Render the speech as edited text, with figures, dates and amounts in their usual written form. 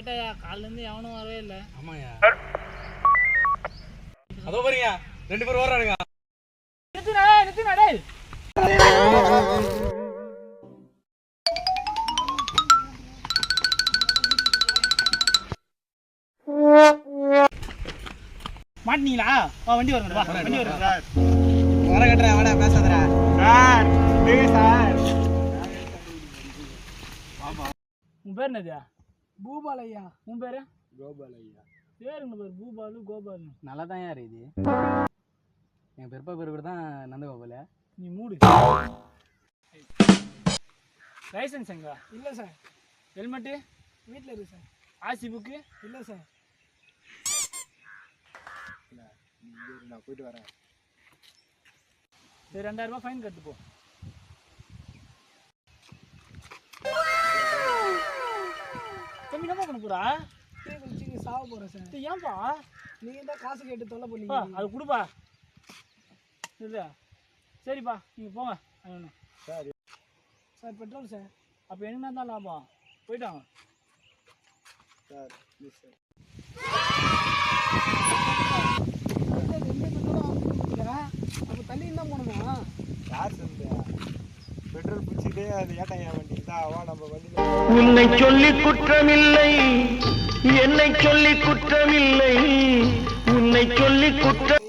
கேட்டாயா காலிலேருந்து எவனும் வரவே இல்லை. ஆமாயா, அதோ பாருங்க 2 பேர் ஓடுறானுங்க. நிறுத்துனா டேய். மாட்டினீங்களா? வா வண்டி வருங்க, வா வண்டி வருங்க சார். வர கட்டுறேன், வாடா பேசாதடா சார். சார் உன் பேர் என்னது? பூபாலையா. உன் பேரு? கோபாலையா. பேருங்க பேர் பூபாலு கோபாலு. நல்லா தான் யார் இது? என் பெருப்பா பேர் கூட தான் நந்தகோபால. நீ மூடு. லைசன்ஸ் எங்க? இல்லை சார். ஹெல்மெட்டு வீட்டில் இருக்கு சார். ஆர்சி புக்கு இல்லை சார். நான் போயிட்டு வரேன். சரி 2000 ரூபாய் ஃபைன் கட்டு போ. தம்பி என்ன பண்ண போறா? குளிச்சு சாவ போகிறேன் சார். ஏன்பா? நீங்கள் தான் காசு கேட்டு தொல்லை பண்ணீங்க. அது கொடுப்பா. இல்லை சரிப்பா, நீங்கள் போங்க. Sir sir petrol sir. அப்போ என்ன தான் லாபம்? போயிட்டாங்க சார். Please sir. அப்போ தண்ணி என்ன போகணுமா? யார் சொல்லுங்க? பெட்ரோல் பிடிச்சிட்டே அது ஏட்டாயா வண்டி தான் வா நம்ம வண்டியில். உன்னை சொல்லி குற்றமில்லை, என்னை சொல்லி குற்றமில்லை, உன்னை சொல்லி குற்றம்